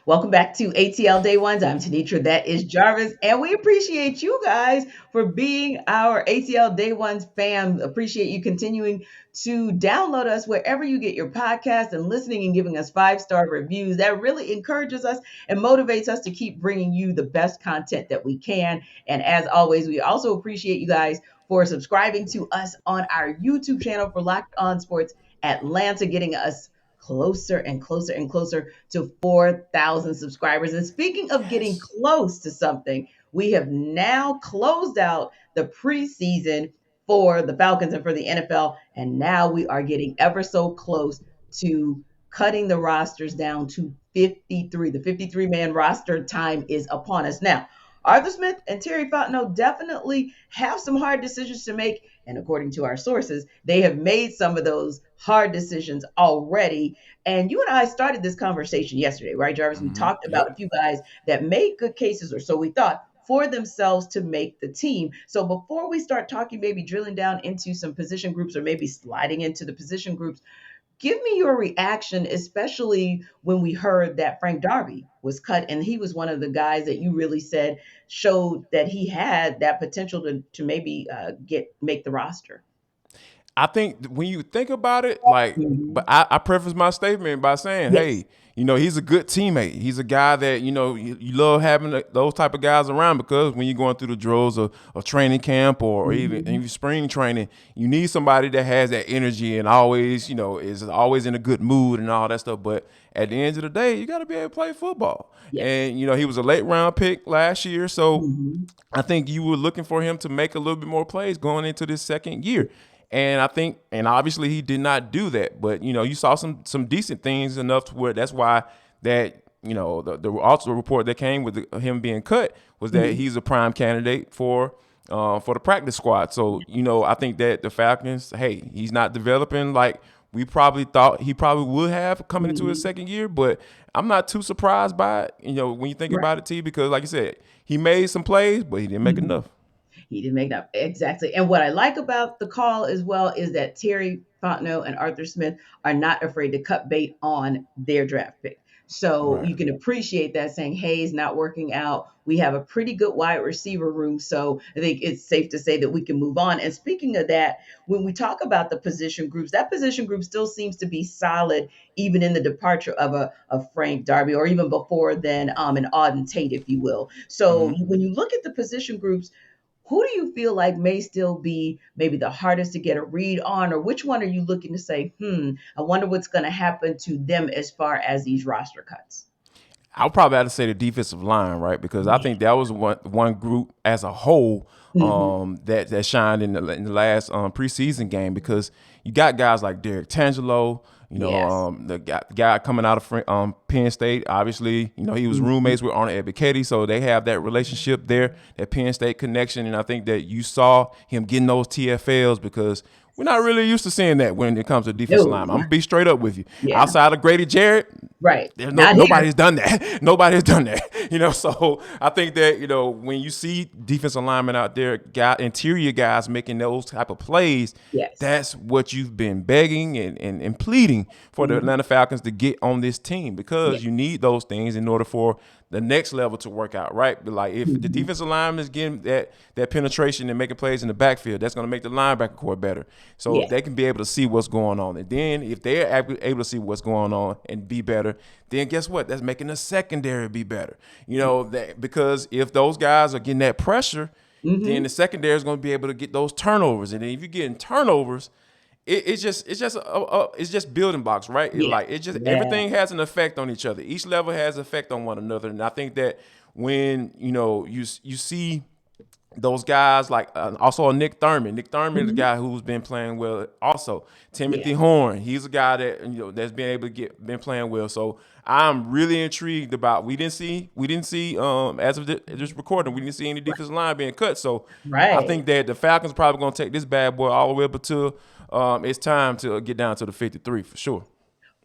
Welcome back to ATL Day Ones. I'm Tenitra. That is Jarvis. And we appreciate you guys for being our ATL Day Ones fam. Appreciate you continuing to download us wherever you get your podcast and listening and giving us 5-star reviews. That really encourages us and motivates us to keep bringing you the best content that we can. And as always, we also appreciate you guys for subscribing to us on our YouTube channel for Locked On Sports Atlanta, getting us closer and closer and closer to 4,000 subscribers. And speaking of getting Yes. close to something, we have now closed out the preseason for the Falcons and for the NFL. And now we are getting ever so close to cutting the rosters down to 53. The 53-man roster time is upon us. Now, Arthur Smith and Terry Fontenot definitely have some hard decisions to make. And according to our sources, they have made some of those hard decisions already. And you and I started this conversation yesterday, right, Jarvis? We talked about a Yep. few guys that made good cases, or so we thought, for themselves to make the team. So before we start talking, maybe drilling down into some position groups or maybe sliding into the position groups, give me your reaction, especially when we heard that Frank Darby was cut, and he was one of the guys that you really said showed that he had that potential to maybe get make the roster. I think when you think about it, like, but Mhm. I preface my statement by saying, Yes. hey, he's a good teammate. He's a guy that, you love having those type of guys around because when you're going through the drills of training camp or Mhm. even spring training, you need somebody that has that energy and always, is always in a good mood and all that stuff. But at the end of the day, you got to be able to play football. Yes. And, he was a late round pick last year. So Mhm. I think you were looking for him to make a little bit more plays going into this second year. And I think, and obviously he did not do that, but you saw some decent things enough to where that's why that the also report that came with him being cut was that Mhm. he's a prime candidate for the practice squad. So I think that the Falcons, hey, he's not developing like we probably thought he probably would have coming into his Mhm. second year, but I'm not too surprised by it. When you think Right. about it, T, because like you said, he made some plays, but he didn't make Mhm. enough. He didn't make that exactly. And what I like about the call as well is that Terry Fontenot and Arthur Smith are not afraid to cut bait on their draft pick. So Right. you can appreciate that, saying, hey, it's not working out. We have a pretty good wide receiver room. So I think it's safe to say that we can move on. And speaking of that, when we talk about the position groups, that position group still seems to be solid, even in the departure of a Frank Darby, or even before then, an Auden Tate, if you will. So Hmm. when you look at the position groups, who do you feel like may still be maybe the hardest to get a read on, or which one are you looking to say, I wonder what's going to happen to them as far as these roster cuts? I'll probably have to say the defensive line, right? Because I Yeah. think that was one group as a whole Hmm. that shined in the last preseason game because you got guys like Derek Tangelo, Yes. the guy coming out of Penn State. Obviously, he was Hmm. roommates with Arnold Ebiketie, so they have that relationship there, that Penn State connection, and I think that you saw him getting those TFLs because we're not really used to seeing that when it comes to defensive No. line. I'm gonna be straight up with you. Yeah. Outside of Grady Jarrett, Right. there's Not here. nobody's done that. Nobody's done that. So I think that when you see defensive linemen out there, interior guys making those type of plays, Yes. that's what you've been begging and pleading for the Hmm. Atlanta Falcons to get on this team Yeah. because you need those things in order for the next level to work out, right? But like if the Hmm. defensive lineman is getting that penetration and making plays in the backfield, that's going to make the linebacker core better. So Yeah. they can be able to see what's going on. And then if they're able to see what's going on and be better, then guess what? That's making the secondary be better. That because if those guys are getting that pressure, then Hmm. the secondary is going to be able to get those turnovers. And then if you're getting turnovers, it's just building blocks, right? Yeah. It just Yeah. everything has an effect on each other. Each level has effect on one another, and I think that when you see those guys like also Nick Thurman. Nick Thurman is a Hmm. guy who's been playing well. Also, Timothy Yeah. Horn. He's a guy that that's been able to been playing well. So I'm really intrigued about. We didn't see as of this recording, we didn't see any defensive line being cut. So I Right. think that the Falcons probably gonna take this bad boy all the way up until it's time to get down to the 53 for sure.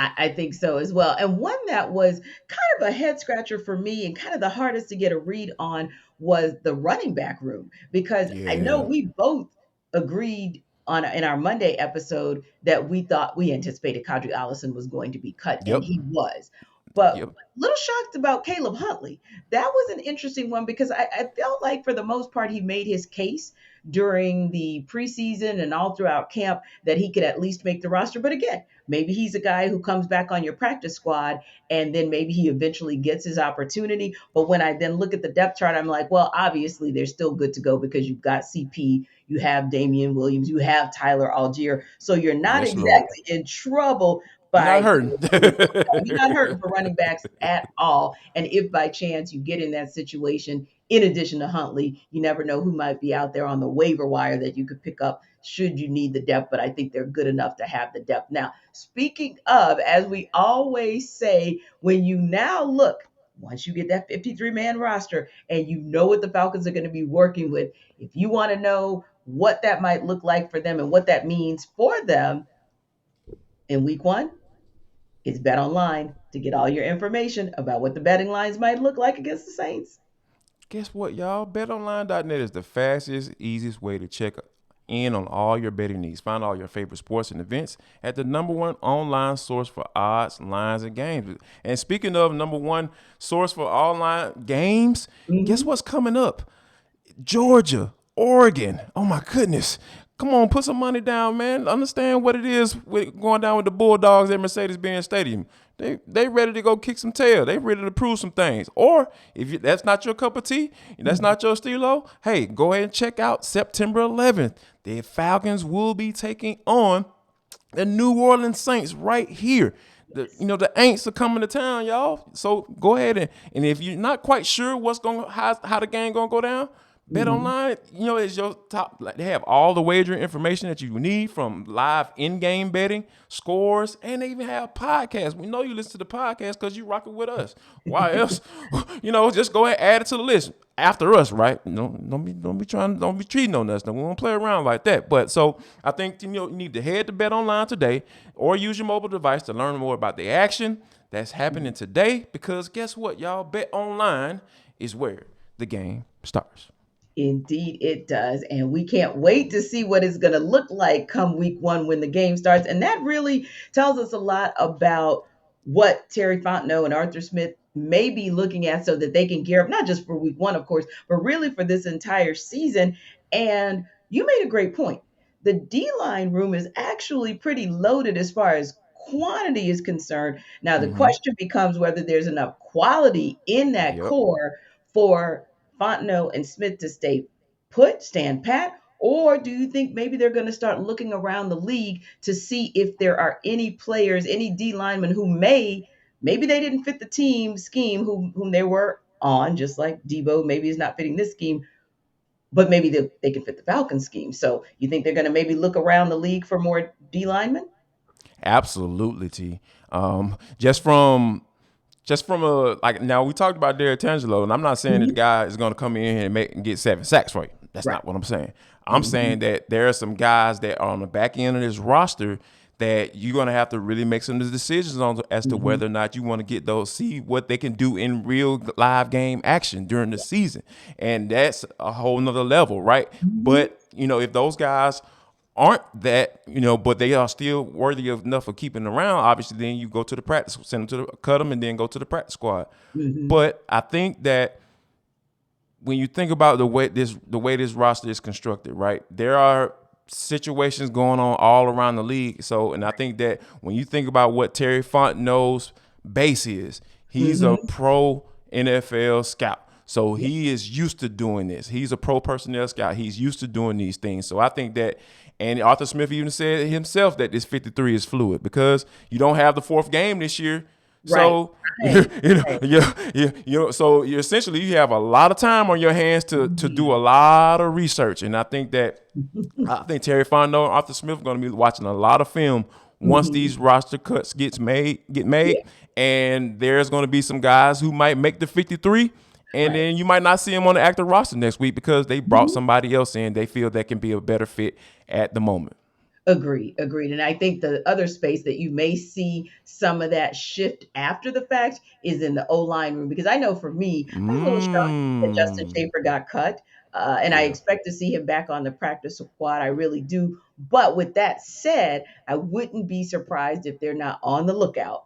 I think so as well. And one that was kind of a head scratcher for me and kind of the hardest to get a read on was the running back room, because I know Yeah. we both agreed on in our Monday episode that we thought we anticipated Kadri Allison was going to be cut, and Yep. he was. But Yep. a little shocked about Caleb Huntley. That was an interesting one because I felt like for the most part he made his case during the preseason and all throughout camp that he could at least make the roster. But again, maybe he's a guy who comes back on your practice squad and then maybe he eventually gets his opportunity. But when I then look at the depth chart, I'm like, well, obviously they're still good to go because you've got CP, you have Damian Williams, you have Tyler Algier. So you're not Yes, Lord. exactly in trouble You're not by hurting. you're not hurting for running backs at all. And if by chance you get in that situation, in addition to Huntley, you never know who might be out there on the waiver wire that you could pick up should you need the depth. But I think they're good enough to have the depth. Now, speaking of, as we always say, when you now look, once you get that 53-man roster and you know what the Falcons are going to be working with, if you want to know what that might look like for them and what that means for them in week one, it's BetOnline to get all your information about what the betting lines might look like against the Saints. Guess what, y'all? BetOnline.net is the fastest, easiest way to check in on all your betting needs. Find all your favorite sports and events at the number one online source for odds, lines, and games. And speaking of number one source for online games, guess Mm-hmm. what's coming up? Georgia, Oregon. Oh my goodness. Come on, put some money down, man. Understand what it is with going down with the Bulldogs at Mercedes-Benz Stadium. They ready to go kick some tail. They ready to prove some things. Or if that's not your cup of tea, that's not your stilo, hey, go ahead and check out September 11th. The Falcons will be taking on the New Orleans Saints right here. The Aints are coming to town, y'all. So go ahead and if you're not quite sure what's going how the game gonna go down, Bet Mm-hmm. Online, is your top. Like, they have all the wagering information that you need from live in-game betting, scores, and they even have podcasts. We know you listen to the podcast because you rocking with us. Why else? Just go ahead and add it to the list after us, right? Don't be cheating on us. No, we won't play around like that. But so I think you need to head to Bet Online today or use your mobile device to learn more about the action that's happening today. Because guess what, y'all? Bet Online is where the game starts. Indeed, it does. And we can't wait to see what it's going to look like come week one when the game starts. And that really tells us a lot about what Terry Fontenot and Arthur Smith may be looking at so that they can gear up, not just for week one, of course, but really for this entire season. And you made a great point. The D line room is actually pretty loaded as far as quantity is concerned. Now, the Mm-hmm. question becomes whether there's enough quality in that Yep. core for Fontenot and Smith to stay put, stand pat? Or do you think maybe they're going to start looking around the league to see if there are any players, any D linemen who maybe they didn't fit the team scheme whom they were on, just like Debo maybe is not fitting this scheme, but maybe they can fit the Falcons scheme. So you think they're going to maybe look around the league for more D linemen? Absolutely, T. Just from a like now we talked about Derek Tangelo, and I'm not saying that the Mm-hmm. guy is going to come in here and get 7 sacks for you. That's Right. not what I'm saying. I'm Mm-hmm. saying that there are some guys that are on the back end of this roster that you're going to have to really make some decisions on as to Mm-hmm. whether or not you want to get those, see what they can do in real live game action during the season. And that's a whole nother level, right? Mm-hmm. But, if those guys aren't that, but they are still worthy of enough of keeping around, obviously then you go to the practice, send them to cut them and then go to the practice squad. Mm-hmm. But I think that when you think about the way this roster is constructed, right? There are situations going on all around the league. So, and I think that when you think about what Terry Fontenot's base is, he's a Mm-hmm. pro NFL scout. So Yeah. he is used to doing this. He's a pro personnel scout. He's used to doing these things. So I think that, and Arthur Smith even said himself that this 53 is fluid because you don't have the fourth game this year. Right. So Right. Right. so you essentially you have a lot of time on your hands to do a Mhm. lot of research, and I think Terry Fontenot and Arthur Smith are going to be watching a lot of film once Mhm. these roster cuts get made, Yeah. and there's going to be some guys who might make the 53, and Right. then you might not see them on the active roster next week because they brought Mhm. somebody else in they feel that can be a better fit at the moment. Agreed, agreed. And I think the other space that you may see some of that shift after the fact is in the O line room. Because I know for me, I was a little shocked that Justin Mm. Schaefer got cut. And I Yeah. expect to see him back on the practice squad. I really do. But with that said, I wouldn't be surprised if they're not on the lookout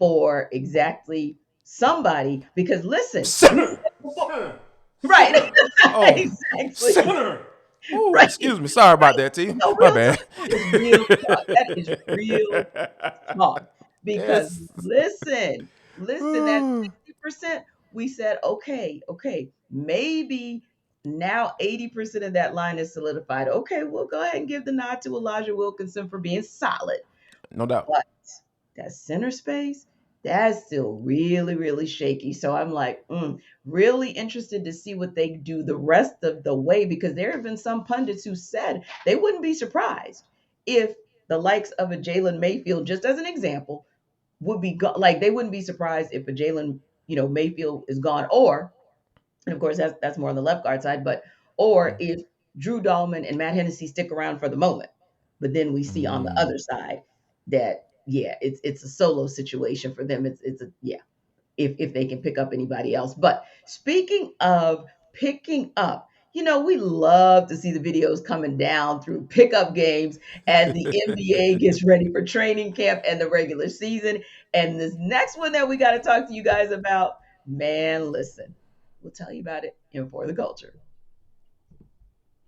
for exactly somebody. Because listen, we Center, said before, center, right? center. Oh, Exactly, center. Oh, right, excuse me. Sorry about right. that, T. No, My real talk. bad. That is real talk. That is real talk. Because Yes. listen, that 60%, we said, okay, maybe now 80% of that line is solidified. Okay, we'll go ahead and give the nod to Elijah Wilkinson for being solid. No doubt. But that center space, that's still really, really shaky. So I'm like, really interested to see what they do the rest of the way, because there have been some pundits who said they wouldn't be surprised if the likes of a Jalen Mayfield, just as an example, would be like they wouldn't be surprised if a Jalen, Mayfield is gone, or, and of course that's more on the left guard side, but or if Drew Dahlman and Matt Hennessy stick around for the moment, but then we see on the Mm. other side that yeah, it's a solo situation for them. It's a yeah, if they can pick up anybody else. But speaking of picking up, we love to see the videos coming down through pickup games as the NBA gets ready for training camp and the regular season. And this next one that we got to talk to you guys about, man, listen, we'll tell you about it in For the Culture.